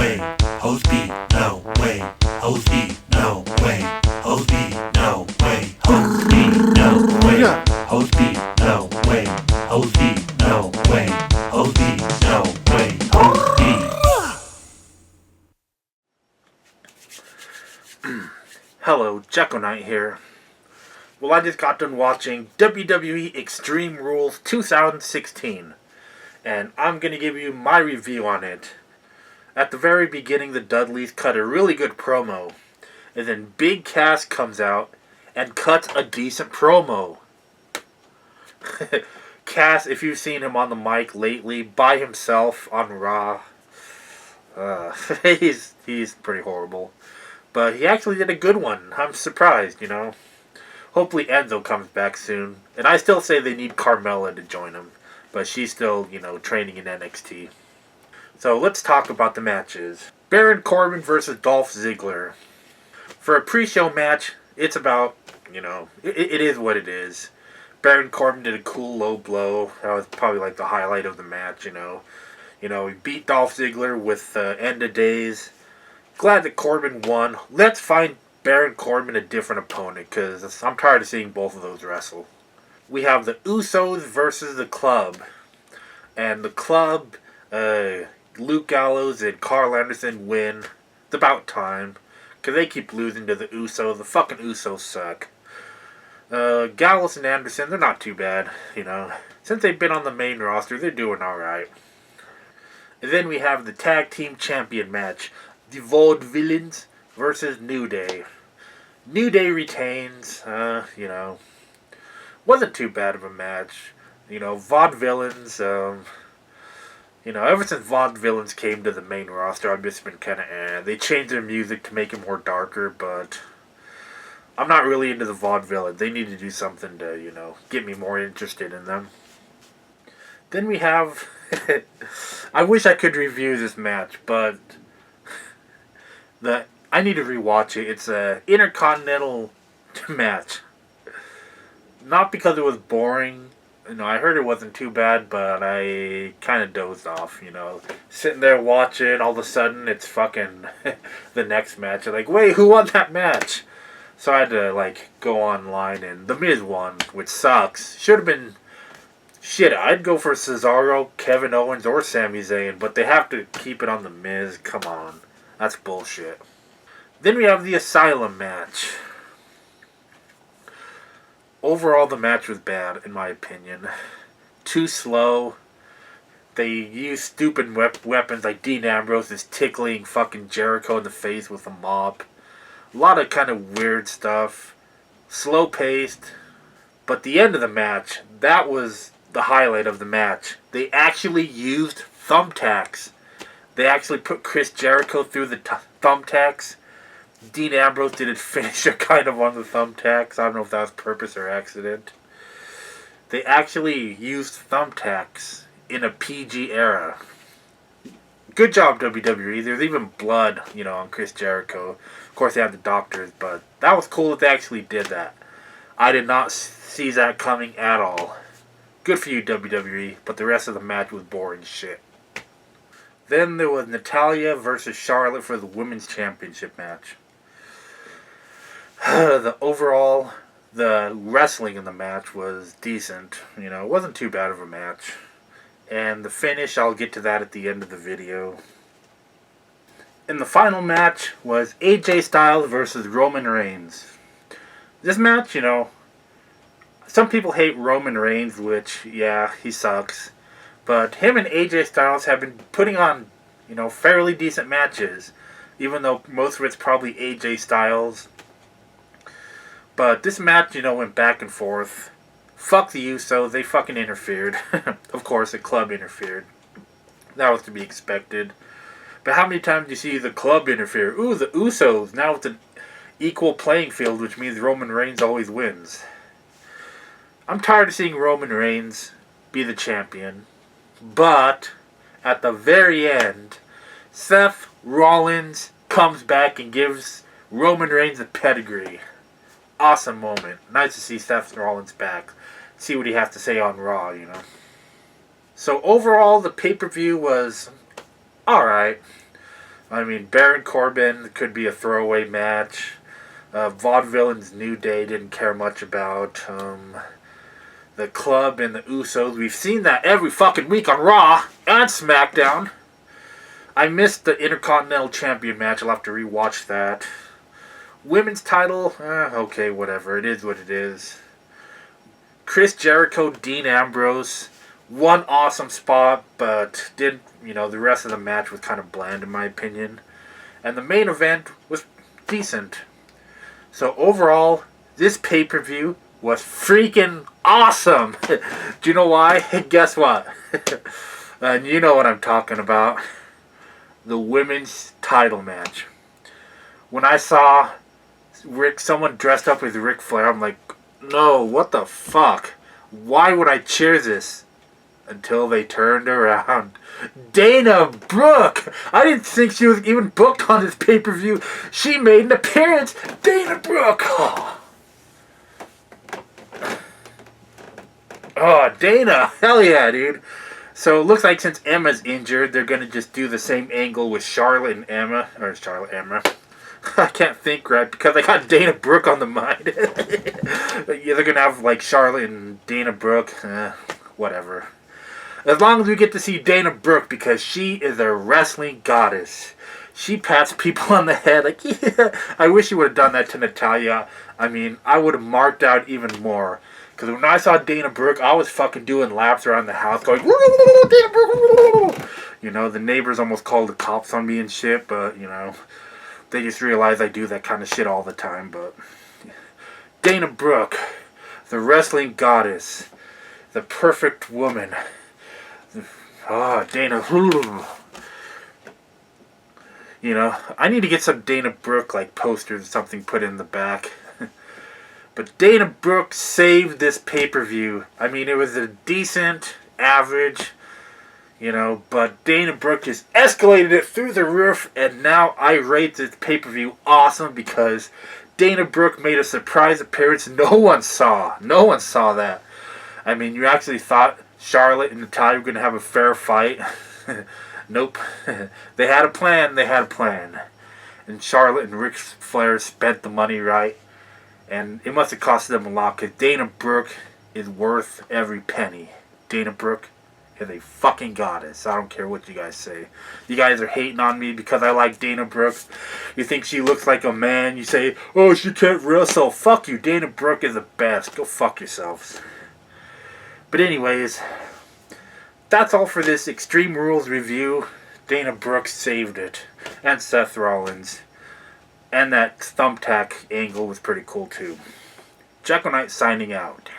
way. Hoes B, no way. Hoes B, no way. Hoes B, no way. Hoes B, no way. Hoes B, no way. Hoes B, no way. Hoes B, no way. Hoes B. Hello, Jacko Knight here. Well, I just got done watching WWE Extreme Rules 2016, and I'm going to give you my review on it. At the very beginning, the Dudleys cut a really good promo, and then Big Cass comes out and cuts a decent promo. Cass, if you've seen him on the mic lately, by himself on Raw, he's pretty horrible. But he actually did a good one. I'm surprised, you know. Hopefully Enzo comes back soon. And I still say they need Carmella to join him. But she's still, you know, training in NXT. So let's talk about the matches. Baron Corbin versus Dolph Ziggler. For a pre-show match, it's about, you know, it is what it is. Baron Corbin did a cool low blow. That was probably like the highlight of the match, you know. You know, he beat Dolph Ziggler with End of Days. Glad that Corbin won. Let's find Baron Corbin a different opponent, because I'm tired of seeing both of those wrestle. We have the Usos versus the Club. And the Club, Luke Gallows and Karl Anderson win. It's about time, because they keep losing to the Usos. The fucking Usos suck. Gallows and Anderson, they're not too bad, you know. Since they've been on the main roster, they're doing alright. And then we have the Tag Team Champion match. The Vaudevillians versus New Day. New Day retains, you know. Wasn't too bad of a match. You know, Vaudevillains, you know, ever since Vaudevillains came to the main roster, I've just been kind of They changed their music to make it more darker, but I'm not really into the Vaudevillains. They need to do something to, you know, get me more interested in them. Then we have... I wish I could review this match, but... I need to rewatch it. It's a Intercontinental match. Not because it was boring. You know, I heard it wasn't too bad, but I kind of dozed off, you know. Sitting there watching, all of a sudden it's fucking the next match. I'm like, wait, who won that match? So I had to, like, go online, and The Miz won, which sucks. Should have been... Shit, I'd go for Cesaro, Kevin Owens, or Sami Zayn, but they have to keep it on The Miz. Come on. That's bullshit. Then we have the Asylum Match. Overall, the match was bad, in my opinion. Too slow. They used stupid weapons like Dean Ambrose is tickling fucking Jericho in the face with a mop. A lot of kind of weird stuff. Slow-paced. But the end of the match, that was the highlight of the match. They actually used thumbtacks. They actually put Chris Jericho through the thumbtacks. Dean Ambrose did a finisher kind of on the thumbtacks. I don't know if that was purpose or accident. They actually used thumbtacks in a PG era. Good job, WWE. There's even blood, you know, on Chris Jericho. Of course, they had the doctors, but that was cool that they actually did that. I did not see that coming at all. Good for you, WWE, but the rest of the match was boring shit. Then there was Natalya versus Charlotte for the Women's Championship match. The wrestling in the match was decent. You know, it wasn't too bad of a match. And the finish, I'll get to that at the end of the video. And the final match was AJ Styles versus Roman Reigns. This match, you know, some people hate Roman Reigns, which, yeah, he sucks. But him and AJ Styles have been putting on, you know, fairly decent matches. Even though most of it's probably AJ Styles. But this match, you know, went back and forth. Fuck the Usos, they fucking interfered. Of course, the Club interfered. That was to be expected. But how many times do you see the Club interfere? Ooh, the Usos. Now it's an equal playing field, which means Roman Reigns always wins. I'm tired of seeing Roman Reigns be the champion. But, at the very end, Seth Rollins comes back and gives Roman Reigns a pedigree. Awesome moment. Nice to see Seth Rollins back. See what he has to say on Raw, you know. So overall, the pay-per-view was alright. I mean, Baron Corbin could be a throwaway match. Vaudevillians New Day didn't care much about. The Club and the Usos, we've seen that every fucking week on Raw and SmackDown. I missed the Intercontinental Champion match. I'll have to rewatch that. Women's title, okay, whatever. It is what it is. Chris Jericho, Dean Ambrose. One awesome spot, but the rest of the match was kind of bland in my opinion. And the main event was decent. So overall, this pay-per-view was freaking awesome. Do you know why? Guess what? And you know what I'm talking about. The women's title match. When I saw someone dressed up as Ric Flair, I'm like, no, what the fuck? Why would I cheer this? Until they turned around. Dana Brooke! I didn't think she was even booked on this pay-per-view. She made an appearance. Dana Brooke! Oh, Dana! Hell yeah, dude. So it looks like since Emma's injured, they're going to just do the same angle with Charlotte and Emma. Or Charlotte, Emma. I can't think right because I got Dana Brooke on the mind. Yeah, they're going to have like Charlotte and Dana Brooke. Whatever. As long as we get to see Dana Brooke because she is a wrestling goddess. She pats people on the head like, yeah. I wish she would have done that to Natalya. I mean, I would have marked out even more. Because when I saw Dana Brooke, I was fucking doing laps around the house going, Dana Brooke. The neighbors almost called the cops on me and shit, but, they just realize I do that kind of shit all the time. But Dana Brooke, the wrestling goddess, the perfect woman. Oh, Dana. I need to get some Dana Brooke like posters or something put in the back. But Dana Brooke saved this pay-per-view. I mean, it was a decent average, but Dana Brooke just escalated it through the roof, and now I rate this pay-per-view awesome because Dana Brooke made a surprise appearance no one saw. No one saw that. I mean, you actually thought Charlotte and Natalya were going to have a fair fight. Nope. They had a plan. And Charlotte and Ric Flair spent the money right. And it must have cost them a lot because Dana Brooke is worth every penny. Dana Brooke is a fucking goddess. I don't care what you guys say. You guys are hating on me because I like Dana Brooke. You think she looks like a man. You say, oh, she can't wrestle. Fuck you. Dana Brooke is the best. Go fuck yourselves. But anyways, that's all for this Extreme Rules review. Dana Brooke saved it. And Seth Rollins. And that thumbtack angle was pretty cool too. Jekyll Knight signing out.